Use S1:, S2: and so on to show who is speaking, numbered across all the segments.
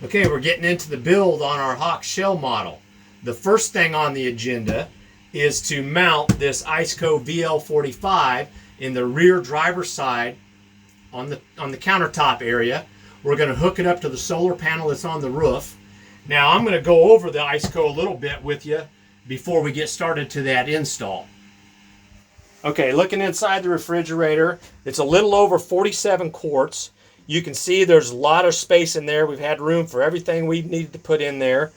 S1: Okay, we're getting into the build on our Hawk shell model. The first thing on the agenda is to mount this Iceco VL45 in the rear driver's side on the countertop area. We're going to hook it up to the solar panel that's on the roof. Now I'm going to go over the Iceco a little bit with you before we get started to that install. Okay, looking inside the refrigerator, it's a little over 47 quarts. You can see there's a lot of space in there. We've had room for everything we needed to put in there.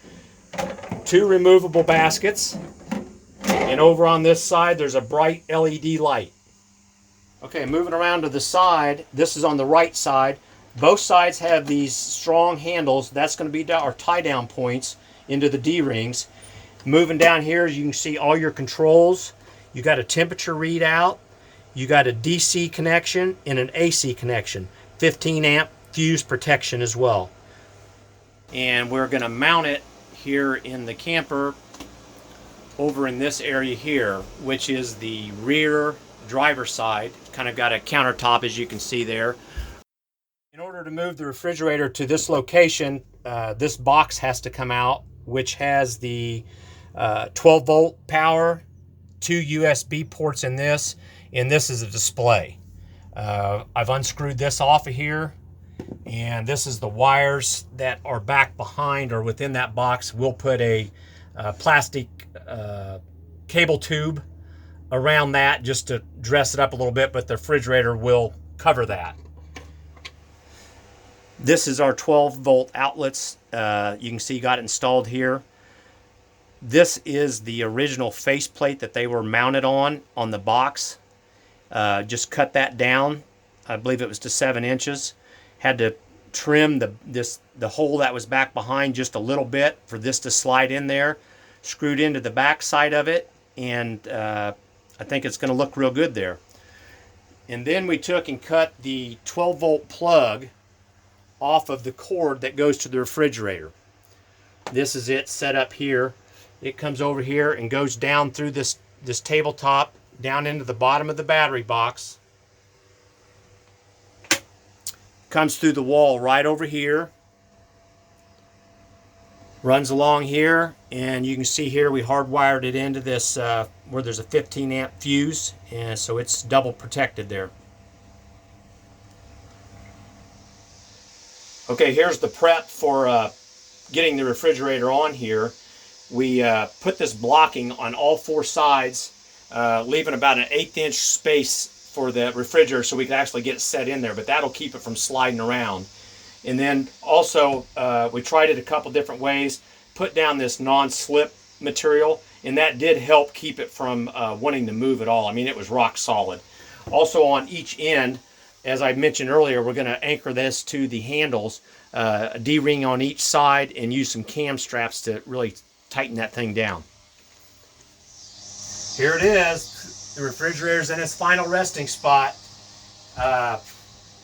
S1: 2 removable baskets. And over on this side, there's a bright LED light. Okay, moving around to the side, this is on the right side. Both sides have these strong handles. That's going to be our tie-down points into the D-rings. Moving down here, you can see all your controls. You got a temperature readout. You got a DC connection and an AC connection. 15 amp fuse protection as well. And we're going to mount it here in the camper over in this area here, which is the rear driver's side. Kind of got a countertop, as you can see there. In order to move the refrigerator to this location, this box has to come out, which has the 12 volt power, 2 USB ports in this, and this is a display. I've unscrewed this off of here, and this is the wires that are back behind or within that box. We'll put a plastic cable tube around that just to dress it up a little bit, but the refrigerator will cover that. This is our 12 volt outlets. You can see got it installed here. This is the original faceplate that they were mounted on the box. Just cut that down. I believe it was to 7 inches. Had to trim the hole that was back behind just a little bit for this to slide in there. Screwed into the back side of it, and I think it's going to look real good there. And then we took and cut the 12 volt plug off of the cord that goes to the refrigerator. This is it set up here. It comes over here and goes down through this tabletop down into the bottom of the battery box. Comes through the wall right over here. Runs along here, and you can see here we hardwired it into this where there's a 15 amp fuse, and so it's double protected there. Okay, here's the prep for getting the refrigerator on here. We put this blocking on all 4 sides, leaving about an 1/8 inch space for the refrigerator so we can actually get it set in there, but that'll keep it from sliding around. And then also we tried it a couple different ways, put down this non-slip material, and that did help keep it from wanting to move at all. I mean, it was rock solid. Also on each end, as I mentioned earlier, we're going to anchor this to the handles, a D-ring on each side, and use some cam straps to really tighten that thing down. Here it is. The refrigerator's in its final resting spot.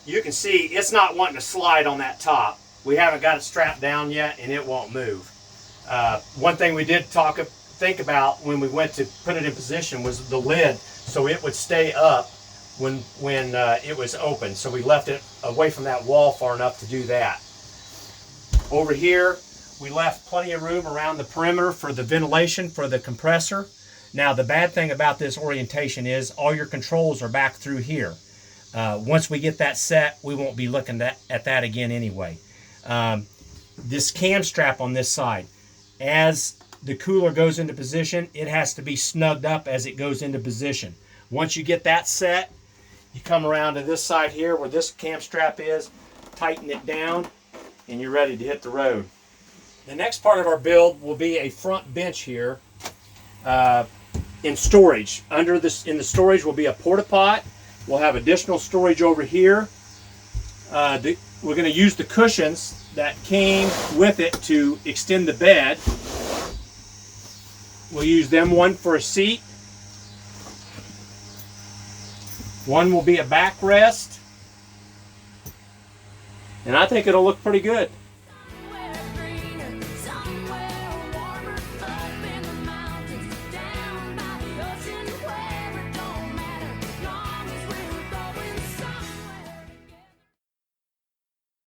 S1: You can see it's not wanting to slide on that top. We haven't got it strapped down yet, and it won't move. One thing we did think about when we went to put it in position was the lid, so it would stay up when it was open. So we left it away from that wall far enough to do that. Over here, we left plenty of room around the perimeter for the ventilation for the compressor. Now, the bad thing about this orientation is all your controls are back through here. Once we get that set, we won't be looking at that again anyway. This cam strap on this side, as the cooler goes into position, it has to be snugged up as it goes into position. Once you get that set, you come around to this side here where this cam strap is, tighten it down, and you're ready to hit the road. The next part of our build will be a front bench here in storage. In the storage will be a porta-pot. We'll have additional storage over here. We're going to use the cushions that came with it to extend the bed. We'll use them, one for a seat. One will be a backrest. And I think it'll look pretty good.